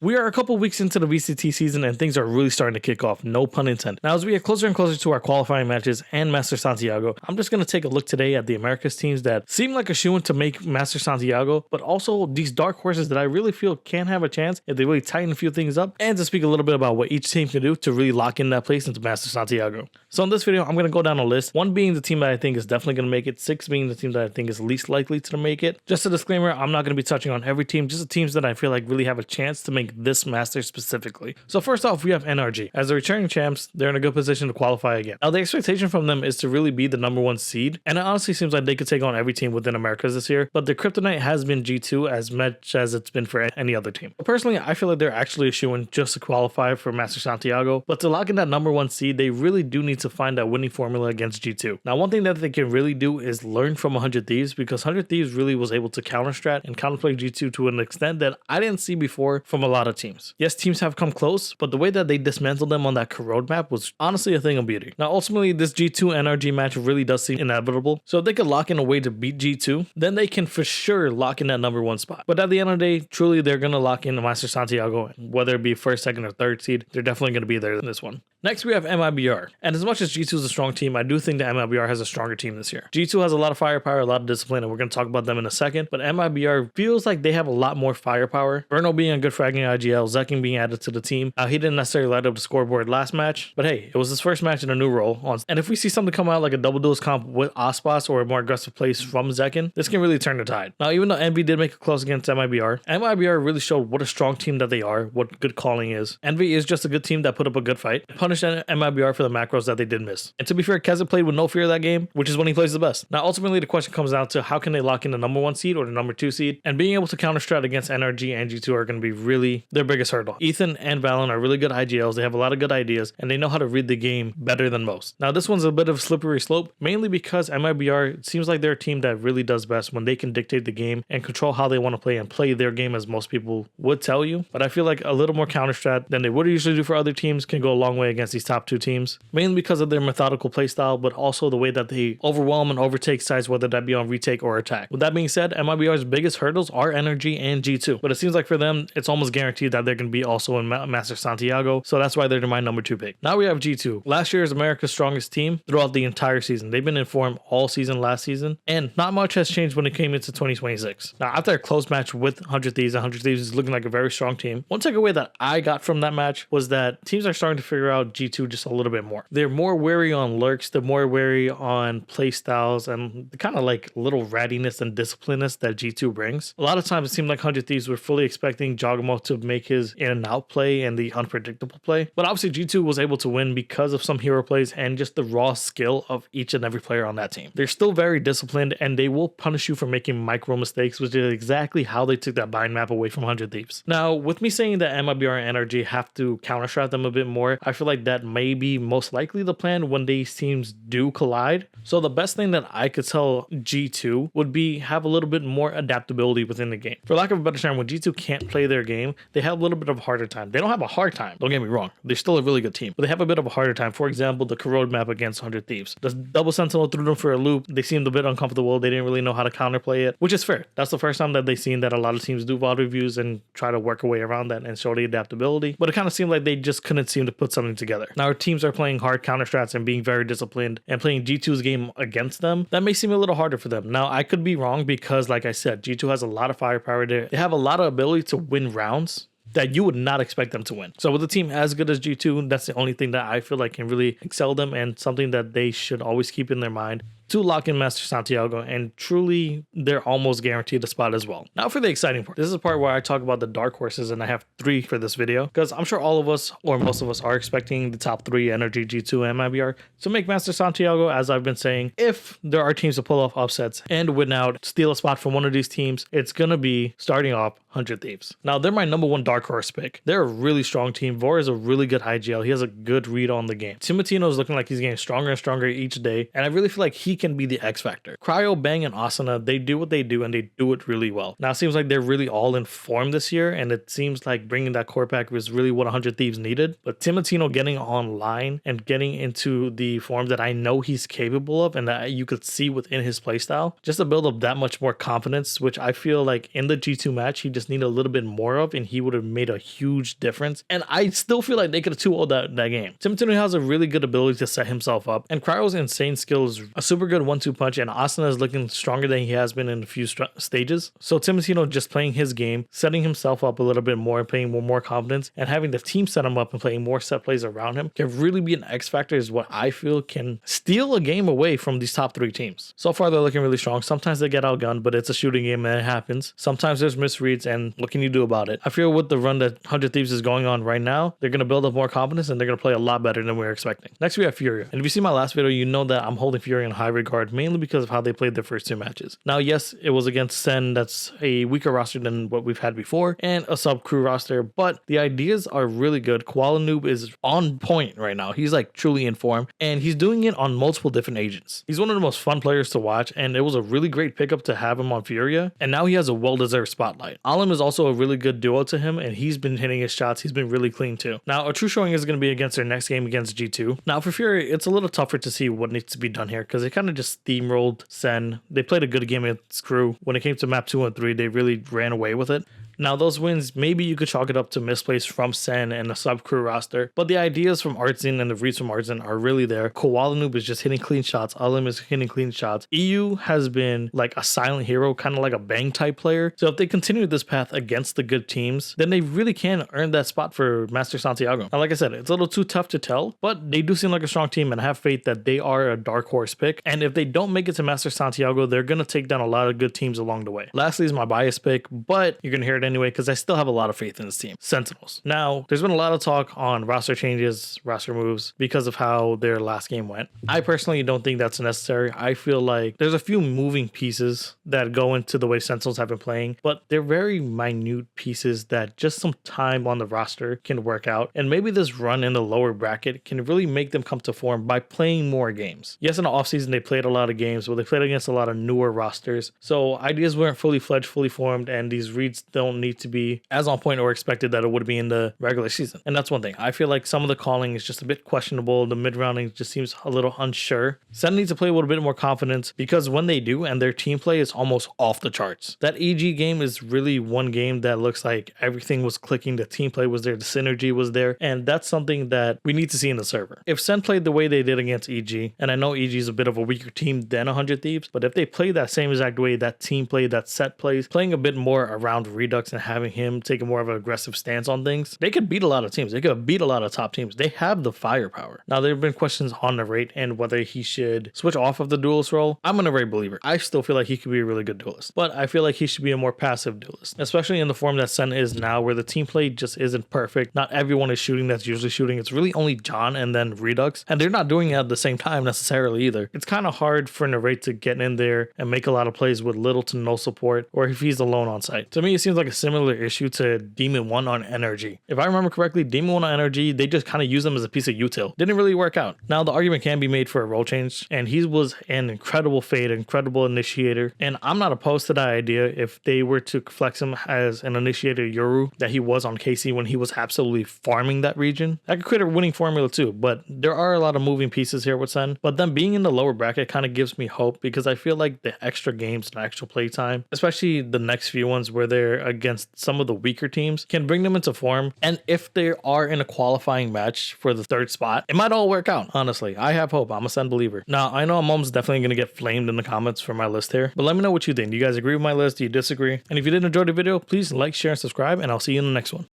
We are a couple weeks into the VCT season and things are really starting to kick off, no pun intended. Now, as we get closer and closer to our qualifying matches and Master Santiago, I'm just going to take a look today at the Americas teams that seem like a shoo-in to make Master Santiago, but also these dark horses that I really feel can have a chance if they really tighten a few things up, and to speak a little bit about what each team can do to really lock in that place into Master Santiago. So in this video, I'm going to go down a list, 1 being the team that I think is definitely going to make it, 6 being the team that I think is least likely to make it. Just a disclaimer, I'm not going to be touching on every team, just the teams that I feel like really have a chance to make this Master specifically. So first off, we have NRG. As the returning champs, they're in a good position to qualify again. Now, the expectation from them is to really be the #1 seed, and it honestly seems like they could take on every team within Americas this year, but their kryptonite has been G2 as much as it's been for any other team. But personally, I feel like they're actually a shoo-in just to qualify for Master Santiago, but to lock in that #1 seed, they really do need to find that winning formula against G2. Now, one thing that they can really do is learn from 100 Thieves, because 100 Thieves really was able to counter-strat and counterplay G2 to an extent that I didn't see before from a lot of teams. Yes, teams have come close, but the way that they dismantled them on that corrode map was honestly a thing of beauty. Now, ultimately, this G2 NRG match really does seem inevitable, so if they could lock in a way to beat G2, then they can for sure lock in that #1 spot. But at the end of the day, truly, they're going to lock in Master Santiago, whether it be first, second, or third seed, they're definitely going to be there in this one. Next, we have MIBR. And as much as G2 is a strong team, I do think that MIBR has a stronger team this year. G2 has a lot of firepower, a lot of discipline, and we're going to talk about them in a second, but MIBR feels like they have a lot more firepower. Bruno being a good fragging IGL, Zeking being added to the team. He didn't necessarily light up the scoreboard last match, but hey, it was his first match in a new role. And if we see something come out like a double duels comp with Ospas or a more aggressive place from Zekin, this can really turn the tide. Now, even though Envy did make it close against MIBR, MIBR really showed what a strong team that they are, what good calling is. Envy is just a good team that put up a good fight, punished MIBR for the macros that they did miss. And to be fair, Keza played with no fear that game, which is when he plays the best. Now, ultimately, the question comes down to how can they lock in the #1 seed or the #2 seed, and being able to counter strat against NRG and G2 are going to be really their biggest hurdle. Ethan and Valen are really good IGLs, they have a lot of good ideas, and they know how to read the game better than most. Now, this one's a bit of a slippery slope, mainly because MIBR seems like they're a team that really does best when they can dictate the game and control how they want to play and play their game, as most people would tell you. But I feel like a little more counter strat than they would usually do for other teams can go a long way against these top 2 teams, mainly because of their methodical playstyle, but also the way that they overwhelm and overtake sides, whether that be on retake or attack. With that being said, MIBR's biggest hurdles are NRG and G2, but it seems like for them, it's almost guaranteed that they're going to be also in Master Santiago, so that's why they're my #2 pick. Now we have G2. Last year is America's strongest team throughout the entire season. They've been in form all season last season, and not much has changed when it came into 2026. Now, after a close match with 100 Thieves, 100 Thieves is looking like a very strong team. One takeaway that I got from that match was that teams are starting to figure out G2 just a little bit more. They're more wary on lurks, they're more wary on play styles, and the kind of like little rattiness and disciplineness that G2 brings. A lot of times it seemed like 100 Thieves were fully expecting Jogamo to make his in and out play and the unpredictable play, but obviously G2 was able to win because of some hero plays and just the raw skill of each and every player on that team. They're still very disciplined, and they will punish you for making micro mistakes, which is exactly how they took that bind map away from 100 Thieves. Now, with me saying that MIBR and NRG have to counter-strat them a bit more, I feel like that may be most likely the plan when these teams do collide. So the best thing that I could tell G2 would be have a little bit more adaptability within the game. For lack of a better term, when G2 can't play their game, they have a little bit of a harder time. They don't have a hard time, don't get me wrong. They're still a really good team, but they have a bit of a harder time. For example, the corrode map against 100 Thieves. The double sentinel threw them for a loop. They seemed a bit uncomfortable. They didn't really know how to counterplay it, which is fair. That's the first time that they've seen that a lot of teams do VOD reviews and try to work a way around that and show the adaptability, but it kind of seemed like they just couldn't seem to put something together. Now, our teams are playing hard counter strats and being very disciplined and playing G2's game against them. That may seem a little harder for them. Now, I could be wrong because, like I said, G2 has a lot of firepower there. They have a lot of ability to win rounds that you would not expect them to win. So with a team as good as G2, that's the only thing that I feel like can really excel them, and something that they should always keep in their mind to lock in Master Santiago, and truly they're almost guaranteed a spot as well. Now for the exciting part. This is the part where I talk about the dark horses, and I have 3 for this video because I'm sure all of us, or most of us, are expecting the top 3, NRG, G2, and MIBR, to make Master Santiago. As I've been saying, if there are teams to pull off upsets and win out, steal a spot from one of these teams, it's gonna be starting off 100 Thieves. Now, they're my #1 dark horse pick. They're a really strong team. Vor is a really good IGL. He has a good read on the game. Timotino is looking like he's getting stronger and stronger each day, and I really feel like he can be the X factor. Cryo, Bang, and Asuna, they do what they do and they do it really well. Now it seems like they're really all in form this year, and it seems like bringing that core pack was really what 100 Thieves needed. But Timotino getting online and getting into the form that I know he's capable of and that you could see within his playstyle, just to build up that much more confidence, which I feel like in the G2 match he just needed a little bit more of, and he would have made a huge difference. And I still feel like they could have 2-0'd that game. Timotino has a really good ability to set himself up, and Cryo's insane skills, a super good 1-2 punch, and Asuna is looking stronger than he has been in a few stages. So Timotino just playing his game, setting himself up a little bit more and playing with more confidence, and having the team set him up and playing more set plays around him can really be an X factor, is what I feel can steal a game away from these top 3 teams. So far they're looking really strong. Sometimes they get outgunned, but it's a shooting game and it happens. Sometimes there's misreads, and what can you do about it? I feel with the run that 100 Thieves is going on right now, they're going to build up more confidence and they're going to play a lot better than we were expecting. Next we have Furia, and if you see my last video, you know that I'm holding Furia in high regard, mainly because of how they played their first 2 matches. Now yes, it was against Sen, that's a weaker roster than what we've had before, and a sub crew roster, but the ideas are really good. Koala Noob is on point right now. He's like truly in form, and he's doing it on multiple different agents. He's one of the most fun players to watch, and it was a really great pickup to have him on Furia, and now he has a well-deserved spotlight. Alim is also a really good duo to him, and he's been hitting his shots. He's been really clean too. Now a true showing is going to be against their next game against G2. Now for Furia, it's a little tougher to see what needs to be done here because they kind of just steamrolled Sen. They played a good game against Crew. When it came to map 2 and 3, they really ran away with it. Now those wins, maybe you could chalk it up to misplays from Sen and the sub-crew roster, but the ideas from Artzin and the reads from Artzin are really there. Koala Noob is just hitting clean shots. Alim is hitting clean shots. EU has been like a silent hero, kind of like a Bang type player. So if they continue this path against the good teams, then they really can earn that spot for Master Santiago. Now like I said, it's a little too tough to tell, but they do seem like a strong team, and I have faith that they are a dark horse pick. And if they don't make it to Master Santiago, they're going to take down a lot of good teams along the way. Lastly is my bias pick, but you're going to hear it anyway because I still have a lot of faith in this team. Sentinels. Now, there's been a lot of talk on roster changes, roster moves because of how their last game went. I personally don't think that's necessary. I feel like there's a few moving pieces that go into the way Sentinels have been playing, but they're very minute pieces that just some time on the roster can work out. And maybe this run in the lower bracket can really make them come to form by playing more games. Yes, in the offseason, they played a lot of games, but they played against a lot of newer rosters. So ideas weren't fully fledged, fully formed, and these reads don't need to be as on point or expected that it would be in the regular season. And that's one thing. I feel like some of the calling is just a bit questionable. The mid-rounding just seems a little unsure. Sen needs to play with a bit more confidence, because when they do and their team play is almost off the charts. That EG game is really one game that looks like everything was clicking. The team play was there. The synergy was there. And that's something that we need to see in the server. If Sen played the way they did against EG, and I know EG is a bit of a weaker team than 100 Thieves, but if they play that same exact way, that team play, that set plays, playing a bit more around Redux and having him take a more of an aggressive stance on things, they could beat a lot of teams. They could beat a lot of top teams. They have the firepower. Now, there have been questions on the rate and whether he should switch off of the duelist role. I'm an array believer. I still feel like he could be a really good duelist, but I feel like he should be a more passive duelist, especially in the form that Sen is now, where the team play just isn't perfect. Not everyone is shooting that's usually shooting. It's really only John and then Redux, and they're not doing it at the same time necessarily either. It's kind of hard for Narrate to get in there and make a lot of plays with little to no support, or if he's alone on site. To me, it seems like a similar issue to Demon 1 on Energy. If I remember correctly, Demon 1 on Energy, they just kind of use him as a piece of util. Didn't really work out. Now, the argument can be made for a role change, and he was an incredible fade, incredible initiator, and I'm not opposed to that idea if they were to flex him as an initiator Yoru that he was on KC when he was absolutely farming that region. That could create a winning formula too, but there are a lot of moving pieces here with Sen. But then being in the lower bracket kind of gives me hope, because I feel like the extra games and extra play time, especially the next few ones where they're against some of the weaker teams, can bring them into form. And if they are in a qualifying match for the 3rd spot, it might all work out. Honestly, I have hope. I'm a Sen believer. Now, I know I'm almost definitely going to get flamed in the comments for my list here, but let me know what you think. Do you guys agree with my list? Do you disagree? And if you did enjoy the video, please like, share, and subscribe, and I'll see you in the next one.